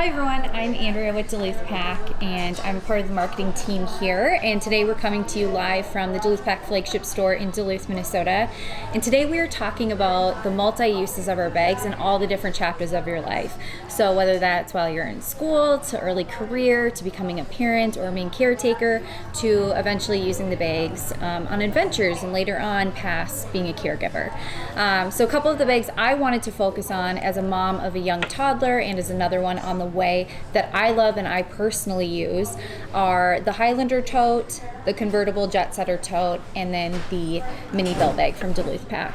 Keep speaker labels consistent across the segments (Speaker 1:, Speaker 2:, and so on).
Speaker 1: Hi everyone, I'm Andrea with Duluth Pack, and I'm part of the marketing team here. And today we're coming to you live from the Duluth Pack flagship store in Duluth, Minnesota. And today we are talking about the multi-uses of our bags and all the different chapters of your life. So whether that's while you're in school, to early career, to becoming a parent or a main caretaker, to eventually using the bags on adventures and later on past being a caregiver. So a couple of the bags I wanted to focus on as a mom of a young toddler and as another one on the way that I love and I personally use are the Highlander tote, the convertible jet setter tote, and then the mini bell bag from Duluth Pack.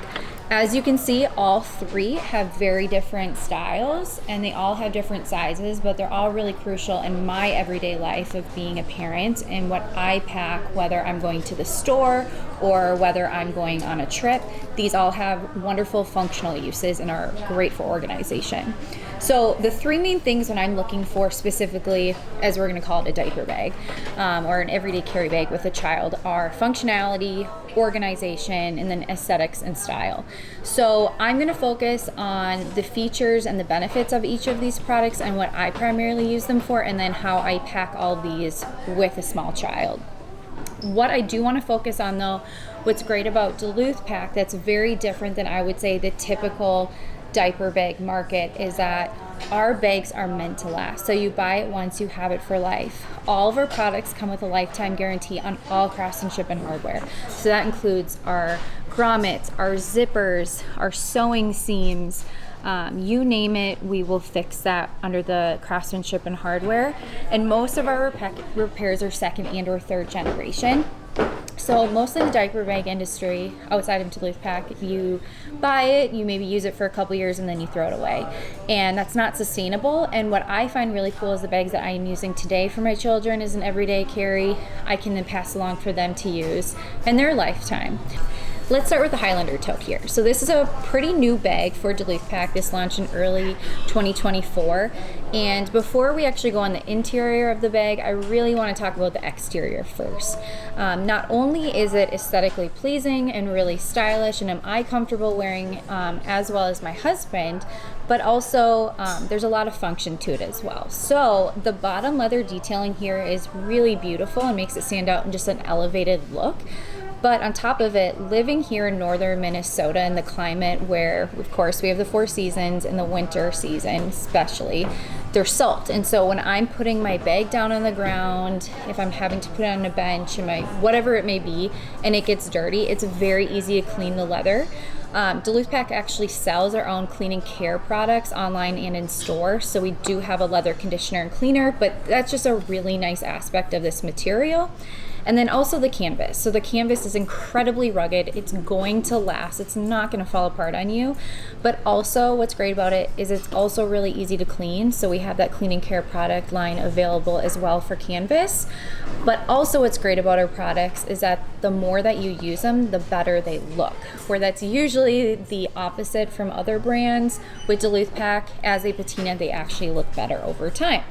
Speaker 1: As you can see, all three have very different styles and they all have different sizes, but they're all really crucial in my everyday life of being a parent and what I pack, whether I'm going to the store or whether I'm going on a trip. These all have wonderful functional uses and are great for organization. So the three main things when I'm looking for specifically, as we're going to call it a diaper bag or an everyday carry bag with a child, are functionality, organization, and then aesthetics and style. So I'm going to focus on the features and the benefits of each of these products and what I primarily use them for, and then how I pack all these with a small child. What I do want to focus on though, what's great about Duluth Pack that's very different than I would say the typical diaper bag market is that our bags are meant to last. So you buy it once, you have it for life. All of our products come with a lifetime guarantee on all craftsmanship and hardware. So that includes our grommets, our zippers, our sewing seams, you name it, we will fix that under the craftsmanship and hardware. And most of our repairs are second and or third generation. So mostly the diaper bag industry outside of Duluth Pack, you buy it, you maybe use it for a couple years and then you throw it away. And that's not sustainable. And what I find really cool is the bags that I am using today for my children as an everyday carry, I can then pass along for them to use in their lifetime. Let's start with the Highlander tote here. So this is a pretty new bag for Duluth Pack. This launched in early 2024. And before we actually go on the interior of the bag, I really want to talk about the exterior first. Not only is it aesthetically pleasing and really stylish, and am I comfortable wearing as well as my husband, but also there's a lot of function to it as well. So the bottom leather detailing here is really beautiful and makes it stand out in just an elevated look. But on top of it, living here in northern Minnesota in the climate where, of course, we have the 4 seasons, and the winter season especially, there's salt. And so when I'm putting my bag down on the ground, if I'm having to put it on a bench, and whatever it may be, and it gets dirty, it's very easy to clean the leather. Duluth Pack actually sells our own cleaning care products online and in store, so we do have a leather conditioner and cleaner, but that's just a really nice aspect of this material. And then also the canvas. So the canvas is incredibly rugged. It's going to last. It's not going to fall apart on you. But also what's great about it is it's also really easy to clean. So we have that cleaning care product line available as well for canvas. But also what's great about our products is that the more that you use them, the better they look. Where that's usually the opposite from other brands. With Duluth Pack, as a patina, they actually look better over time.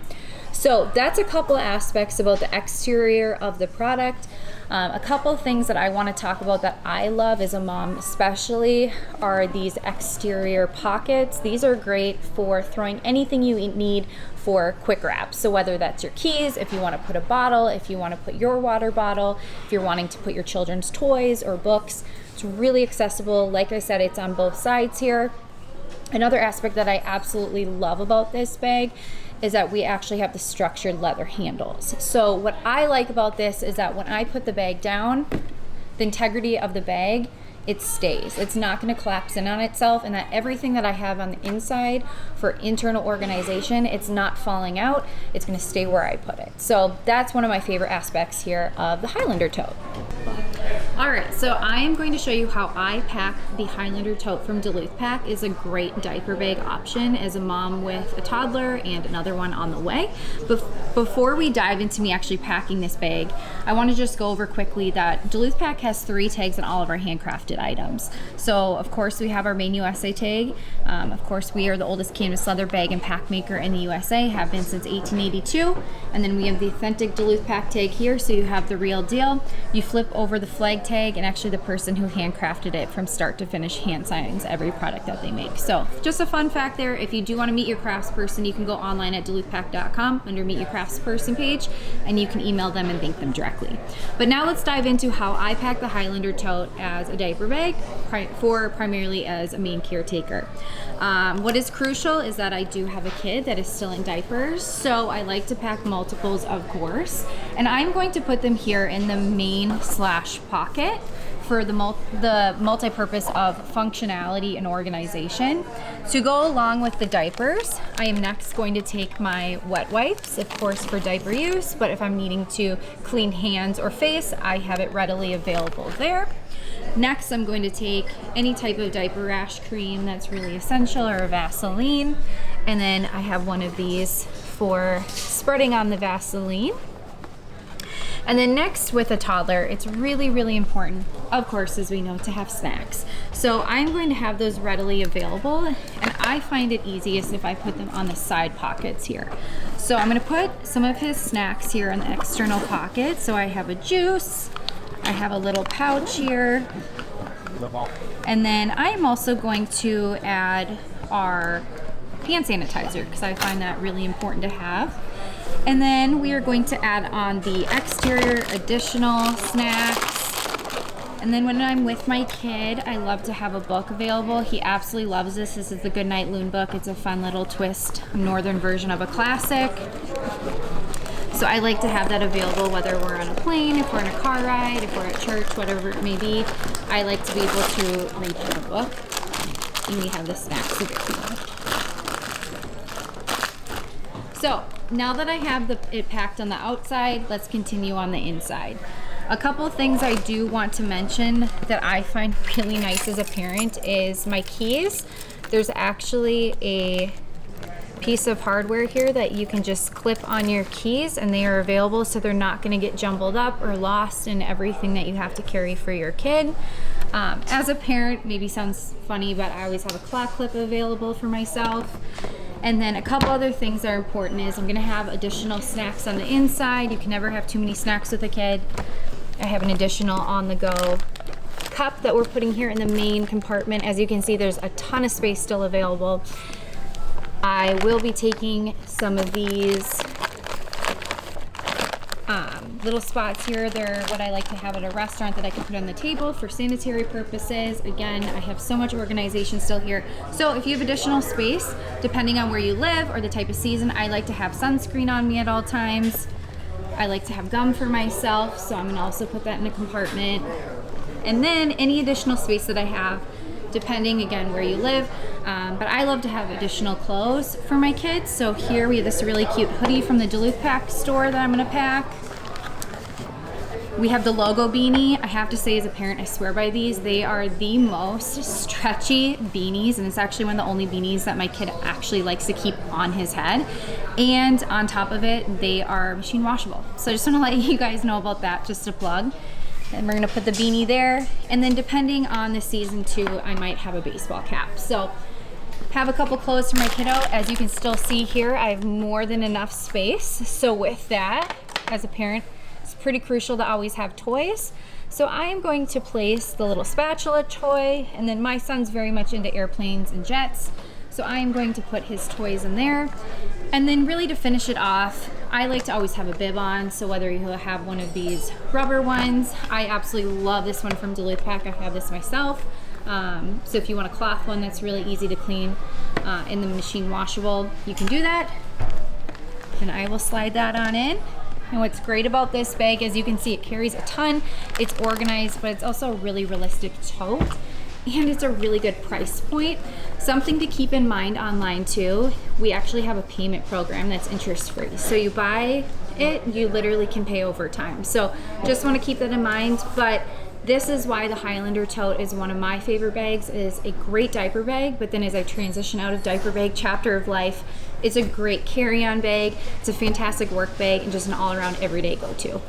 Speaker 1: So that's a couple aspects about the exterior of the product. A couple of things that I want to talk about that I love as a mom especially are these exterior pockets. These are great for throwing anything you need for quick wraps. So whether that's your keys, if you want to put a bottle, if you want to put your water bottle, if you're wanting to put your children's toys or books, it's really accessible. Like I said, it's on both sides here. Another aspect that I absolutely love about this bag is that we actually have the structured leather handles. So what I like about this is that when I put the bag down, the integrity of the bag, it stays. It's not going to collapse in on itself, and that everything that I have on the inside for internal organization, it's not falling out. It's going to stay where I put it. So that's one of my favorite aspects here of the Highlander tote. All right, so I am going to show you how I pack the Highlander tote from Duluth Pack. It's a great diaper bag option as a mom with a toddler and another one on the way. Before we dive into me actually packing this bag, I want to just go over quickly that Duluth Pack has 3 tags on all of our handcrafted items. So of course we have our main USA tag. Of course we are the oldest canvas leather bag and pack maker in the USA, have been since 1882. And then we have the authentic Duluth Pack tag here, so you have the real deal. You flip over the flag tag, and actually the person who handcrafted it from start to finish hand signs every product that they make. So just a fun fact there. If you do want to meet your craftsperson, you can go online at duluthpack.com under Meet Your Craftsperson page, and you can email them and thank them directly. But now let's dive into how I pack the Highlander tote as a diaper bag primarily as a main caretaker. What is crucial is that I do have a kid that is still in diapers, so I like to pack multiples, of course, and I'm going to put them here in the main slash pocket for the multi-purpose of functionality and organization. To go along with the diapers, I am next going to take my wet wipes, of course for diaper use, but if I'm needing to clean hands or face, I have it readily available there. Next, I'm going to take any type of diaper rash cream that's really essential, or a Vaseline, and then I have one of these for spreading on the Vaseline. And then next, with a toddler, it's really, really important, of course, as we know, to have snacks. So I'm going to have those readily available, and I find it easiest if I put them on the side pockets here. So I'm going to put some of his snacks here in the external pocket. So I have a juice, I have a little pouch here, and then I'm also going to add our hand sanitizer because I find that really important to have. And then we are going to add on the exterior additional snacks. And then when I'm with my kid, I love to have a book available. He absolutely loves this. This is the Goodnight Loon book. It's a fun little twist, northern version of a classic. So I like to have that available whether we're on a plane, if we're in a car ride, if we're at church, whatever it may be. I like to be able to read from a book. And we have the snacks available. So now that I have it packed on the outside, let's continue on the inside. A couple things I do want to mention that I find really nice as a parent is my keys. There's actually a piece of hardware here that you can just clip on your keys, and they are available so they're not going to get jumbled up or lost in everything that you have to carry for your kid. As a parent, maybe sounds funny, but I always have a claw clip available for myself. And then a couple other things that are important is I'm going to have additional snacks on the inside. You can never have too many snacks with a kid. I have an additional on-the-go cup that we're putting here in the main compartment. As you can see, there's a ton of space still available. I will be taking some of these little spots here. They're what I like to have at a restaurant that I can put on the table for sanitary purposes. Again, I have so much organization still here. So if you have additional space, depending on where you live or the type of season, I like to have sunscreen on me at all times. I like to have gum for myself, so I'm gonna also put that in a compartment. And then any additional space that I have, depending again where you live, but I love to have additional clothes for my kids. So here we have this really cute hoodie from the Duluth Pack store that I'm gonna pack. We have the logo beanie. I have to say, as a parent, I swear by these. They are the most stretchy beanies, and it's actually one of the only beanies that my kid actually likes to keep on his head. And on top of it, they are machine washable. So I just want to let you guys know about that, just a plug. And we're gonna put the beanie there. And then depending on the season too, I might have a baseball cap. So have a couple clothes for my kiddo. As you can still see here, I have more than enough space. So with that, as a parent, it's pretty crucial to always have toys. So I am going to place the little spatula toy, and then my son's very much into airplanes and jets. So I am going to put his toys in there. And then really to finish it off, I like to always have a bib on. So whether you have one of these rubber ones, I absolutely love this one from Duluth Pack. I have this myself. So if you want a cloth one that's really easy to clean in the machine washable, you can do that. And I will slide that on in. And what's great about this bag, as you can see, it carries a ton. It's organized, but it's also a really realistic tote. And it's a really good price point. Something to keep in mind online too, we actually have a payment program that's interest free. So you buy it, you literally can pay over time. So just want to keep that in mind. But this is why the Highlander tote is one of my favorite bags. It is a great diaper bag, but then as I transition out of diaper bag chapter of life, it's a great carry-on bag. It's a fantastic work bag and just an all-around everyday go-to.